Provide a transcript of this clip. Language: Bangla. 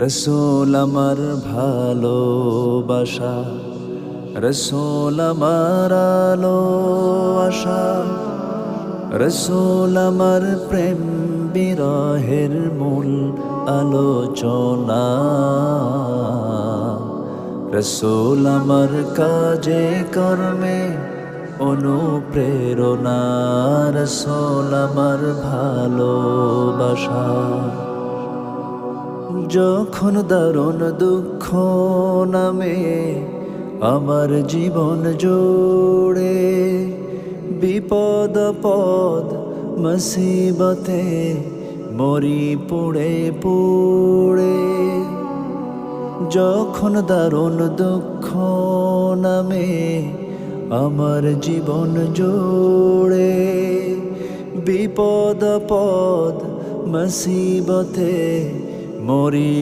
রসূল আমার ভালোবাসা, রসূল আমার আলো আশা, রসূল আমার প্রেম বিরহের মূল আলোচনা। রসূল আমার কাজে কর্মে অনুপ্রেরণা, রসূল আমার ভালোবাসা। যখন দারুণ দুঃখ নামে আমার জীবন জুড়ে, বিপদ পদ মুসিবতে মরি পুড়ে পুড়ে। যখন দারুণ দুঃখ নামে আমার জীবন জুড়ে, বিপদ পদ মুসিবতে মরি